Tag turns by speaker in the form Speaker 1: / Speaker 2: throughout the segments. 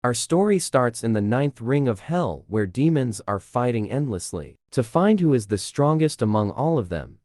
Speaker 1: Our story starts in the 9th ring of hell, where demons are fighting endlessly to find who is the strongest among all of them.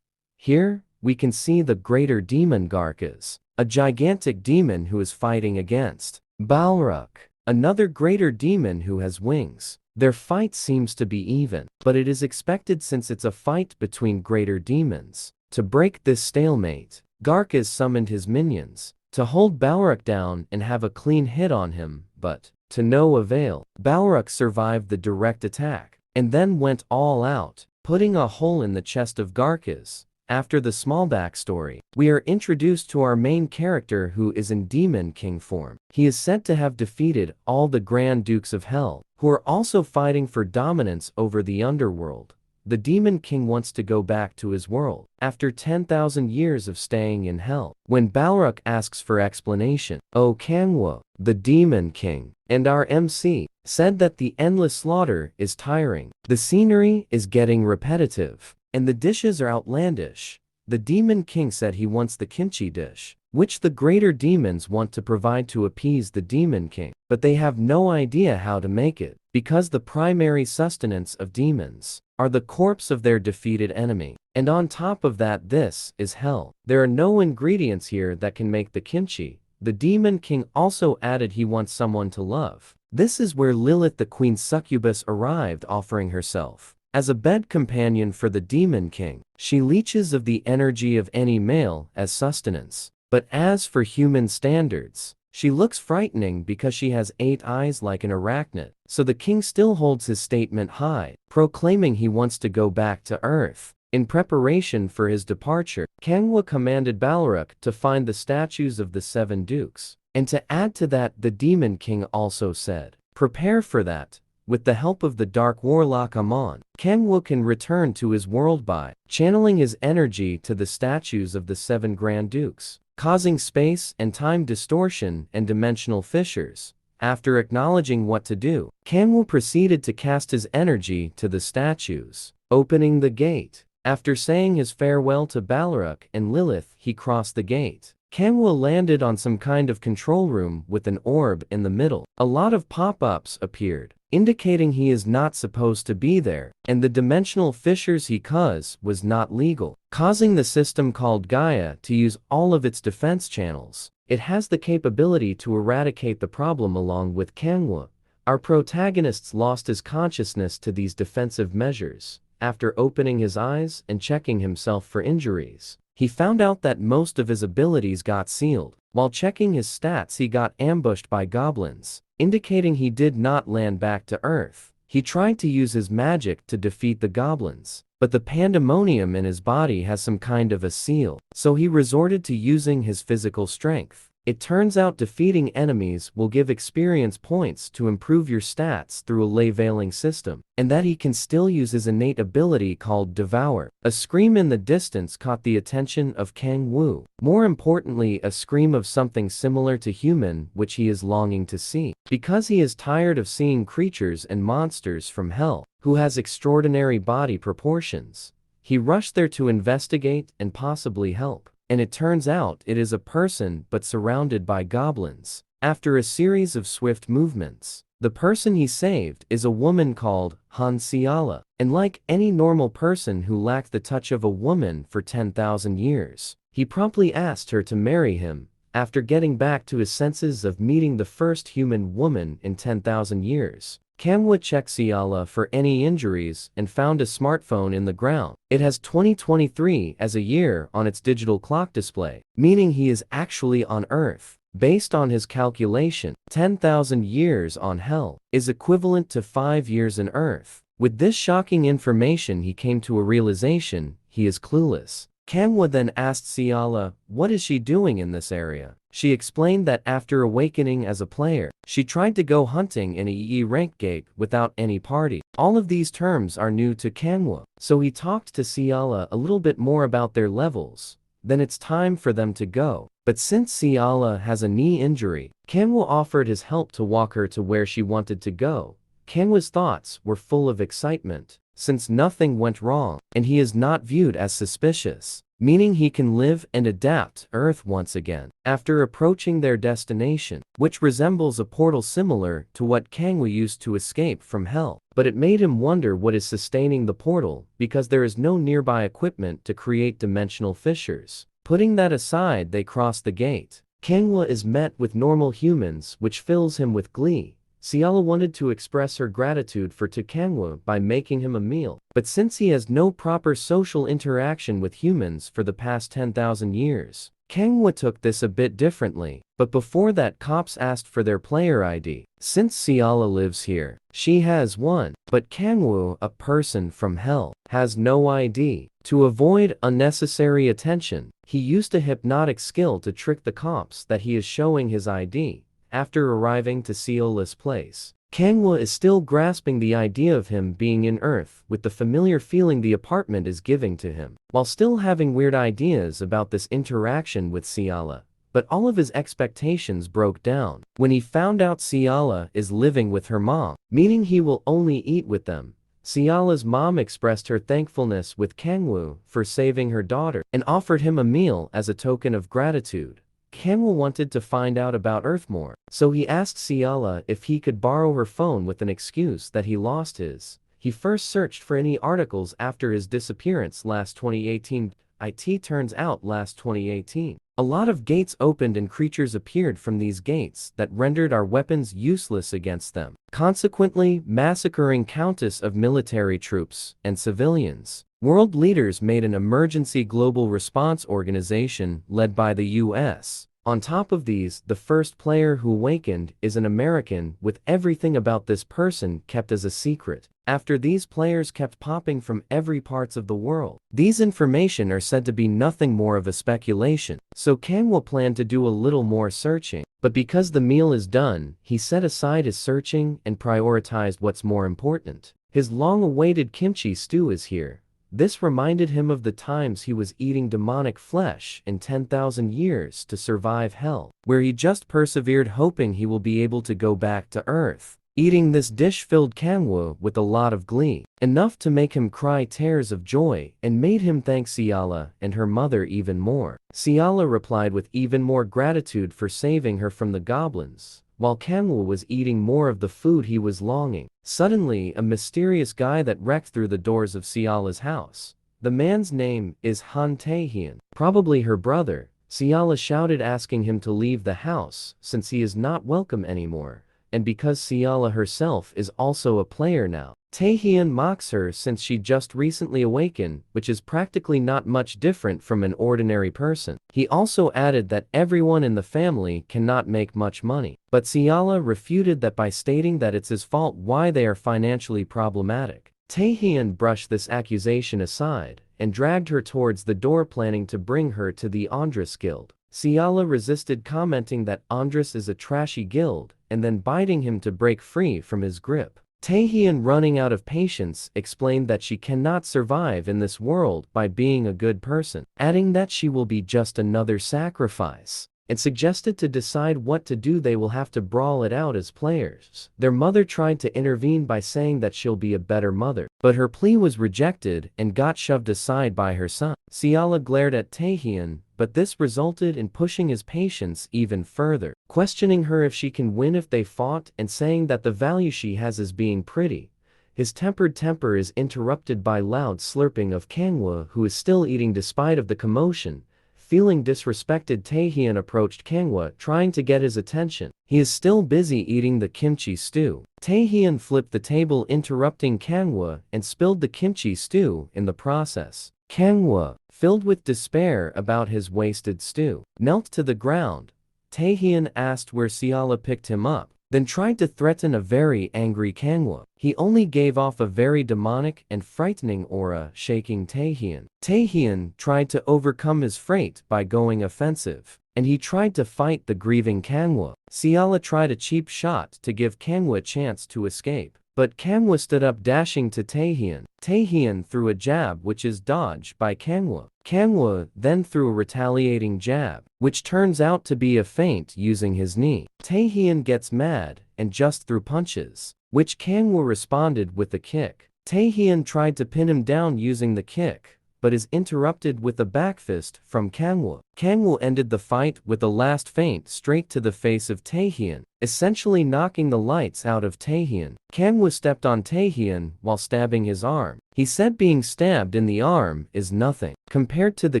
Speaker 1: Here, we can see the greater demon Garkas, a gigantic demon who is fighting against Balruk, another greater demon who has wings. Their fight seems to be even, but it is expected since it's a fight between greater demons. To break this stalemate, Garkas summoned his minions to hold Balruk down and have a clean hit on him, but to no avail. Balruk survived the direct attack and then went all out, putting a hole in the chest of Garkas. After the small backstory, we are introduced to our main character, who is in Demon King form. He is said to have defeated all the Grand Dukes of Hell, who are also fighting for dominance over the underworld. The Demon King wants to go back to his world after 10,000 years of staying in hell. When Balruk asks for explanation, "Oh Kangwa, the Demon King, and our MC, said that the endless slaughter is tiring. The scenery is getting repetitive, and the dishes are outlandish." The Demon King said he wants the kimchi dish, which the greater demons want to provide to appease the Demon King, but they have no idea how to make it, because the primary sustenance of demons are the corpse of their defeated enemy. And on top of that, this is hell. There are no ingredients here that can make the kimchi. The Demon King also added he wants someone to love. This is where Lilith, the queen succubus, arrived, offering herself as a bed companion for the Demon King. She leeches of the energy of any male as sustenance. But as for human standards, she looks frightening because she has 8 eyes like an arachnid. So the king still holds his statement high, proclaiming he wants to go back to Earth. In preparation for his departure, Kangwa commanded Balruk to find the statues of the 7 dukes. And to add to that, the Demon King also said, "Prepare for that." With the help of the dark warlock Amon, Kangwa can return to his world by channeling his energy to the statues of the 7 Grand Dukes, causing space and time distortion and dimensional fissures. After acknowledging what to do, Kangwa proceeded to cast his energy to the statues, opening the gate. After saying his farewell to Balruk and Lilith, he crossed the gate. Kangwa landed on some kind of control room with an orb in the middle. A lot of pop-ups appeared, indicating he is not supposed to be there, and the dimensional fissures he caused was not legal, causing the system called Gaia to use all of its defense channels. It has the capability to eradicate the problem along with Kangwa. Our protagonist lost his consciousness to these defensive measures. After opening his eyes and checking himself for injuries, he found out that most of his abilities got sealed. While checking his stats, he got ambushed by goblins, indicating he did not land back to Earth. He tried to use his magic to defeat the goblins, but the pandemonium in his body has some kind of a seal, so he resorted to using his physical strength. It turns out defeating enemies will give experience points to improve your stats through a leveling system, and that he can still use his innate ability called Devour. A scream in the distance caught the attention of Kang Woo. More importantly, a scream of something similar to human, which he is longing to see, because he is tired of seeing creatures and monsters from hell, who has extraordinary body proportions. He rushed there to investigate and possibly help. And it turns out it is a person but surrounded by goblins. After a series of swift movements, the person he saved is a woman called Han Siala, and like any normal person who lacked the touch of a woman for 10,000 years, he promptly asked her to marry him. After getting back to his senses of meeting the first human woman in 10,000 years, Kangwa checked Siala for any injuries and found a smartphone in the ground. It has 2023 as a year on its digital clock display, meaning he is actually on Earth. Based on his calculation, 10,000 years on Hell is equivalent to 5 years in Earth. With this shocking information, he came to a realization: he is clueless. Kangwa then asked Siala, what is she doing in this area? She explained that after awakening as a player, she tried to go hunting in a EE rank gate without any party. All of these terms are new to Kangwa, so he talked to Siala a little bit more about their levels. Then it's time for them to go. But since Siala has a knee injury, Kangwa offered his help to walk her to where she wanted to go. Kangwa's thoughts were full of excitement. since nothing went wrong, and he is not viewed as suspicious, meaning he can live and adapt Earth once again. After approaching their destination, which resembles a portal similar to what Kangwoo used to escape from Hell, but it made him wonder what is sustaining the portal because there is no nearby equipment to create dimensional fissures. Putting that aside, they cross the gate. Kangwoo is met with normal humans, which fills him with glee. Ciala wanted to express her gratitude for Kangwoo by making him a meal, but since he has no proper social interaction with humans for the past 10,000 years, Kangwoo took this a bit differently. But before that, cops asked for their player ID. Since Ciala lives here, she has one, but Kangwoo, a person from Hell, has no ID. To avoid unnecessary attention, he used a hypnotic skill to trick the cops that he is showing his ID. After arriving to Ciala's place, Kangwoo is still grasping the idea of him being in Earth with the familiar feeling the apartment is giving to him, while still having weird ideas about this interaction with Ciala. But all of his expectations broke down when he found out Ciala is living with her mom, meaning he will only eat with them. Ciala's mom expressed her thankfulness with Kangwoo for saving her daughter and offered him a meal as a token of gratitude. Kangwoo wanted to find out about Earth more, so he asked Ciala if he could borrow her phone with an excuse that he lost his. He first searched for any articles after his disappearance last 2018. It turns out last 2018, a lot of gates opened and creatures appeared from these gates that rendered our weapons useless against them, consequently massacring countless of military troops and civilians. World leaders made an emergency global response organization led by the US. On top of these, the first player who awakened is an American, with everything about this person kept as a secret. After these players kept popping from every parts of the world, these information are said to be nothing more of a speculation. So Kangwoo planned to do a little more searching, but because the meal is done, he set aside his searching and prioritized what's more important. His long-awaited kimchi stew is here. This reminded him of the times he was eating demonic flesh in 10,000 years to survive Hell, where he just persevered hoping he will be able to go back to Earth. Eating this dish filled Kangwoo with a lot of glee, enough to make him cry tears of joy and made him thank Ciala and her mother even more. Ciala replied with even more gratitude for saving her from the goblins. While Kangwoo was eating more of the food he was longing, suddenly a mysterious guy that wrecked through the doors of Ciala's house. The man's name is Han Taehyun, probably her brother. Ciala shouted asking him to leave the house since he is not welcome anymore, and because Ciala herself is also a player now. Taehyun mocks her since she just recently awakened, which is practically not much different from an ordinary person. He also added that everyone in the family cannot make much money, but Ciala refuted that by stating that it's his fault why they are financially problematic. Taehyun brushed this accusation aside and dragged her towards the door, planning to bring her to the Andres Guild. Ciala resisted, commenting that Andres is a trashy guild, and then biting him to break free from his grip. Taehyun, running out of patience, explained that she cannot survive in this world by being a good person, adding that she will be just another sacrifice, and suggested to decide what to do they will have to brawl it out as players. Their mother tried to intervene by saying that she'll be a better mother, but her plea was rejected and got shoved aside by her son. Ciala glared at Taehyun, but this resulted in pushing his patience even further, questioning her if she can win if they fought and saying that the value she has is being pretty. His tempered temper is interrupted by loud slurping of Kangwoo, who is still eating despite of the commotion. Feeling disrespected, Taehyun approached Kangwoo, trying to get his attention. He is still busy eating the kimchi stew. Taehyun flipped the table, interrupting Kangwoo, and spilled the kimchi stew in the process. Kangwoo, filled with despair about his wasted stew, knelt to the ground. Taehyun asked where Ciala picked him up, then tried to threaten a very angry Kangwoo. He only gave off a very demonic and frightening aura, shaking Taehyun. Taehyun tried to overcome his fright by going offensive, and he tried to fight the grieving Kangwoo. Ciala tried a cheap shot to give Kangwoo a chance to escape, but Kangwoo stood up, dashing to Taehyun. Taehyun threw a jab which is dodged by Kangwoo. Kangwoo then threw a retaliating jab, which turns out to be a feint using his knee. Taehyun gets mad and just threw punches, which Kangwoo responded with a kick. Taehyun tried to pin him down using the kick, but is interrupted with a backfist from Kangwoo. Kangwoo ended the fight with a last feint straight to the face of Taehyun, essentially knocking the lights out of Taehyun. Kangwoo stepped on Taehyun while stabbing his arm. He said being stabbed in the arm is nothing compared to the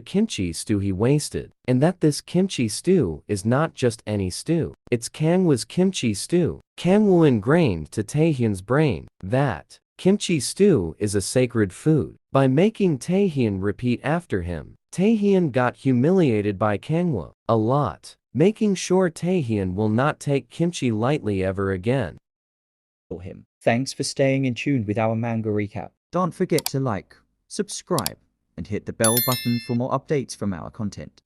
Speaker 1: kimchi stew he wasted, and that this kimchi stew is not just any stew. It's Kangwoo's kimchi stew. Kangwoo ingrained to Taehyun's brain that kimchi stew is a sacred food. By making Taehyun repeat after him, Taehyun got humiliated by Kangwoo a lot, making sure Taehyun will not take kimchi lightly ever again.
Speaker 2: Him. Thanks for staying in tune with our manga recap. Don't forget to like, subscribe, and hit the bell button for more updates from our content.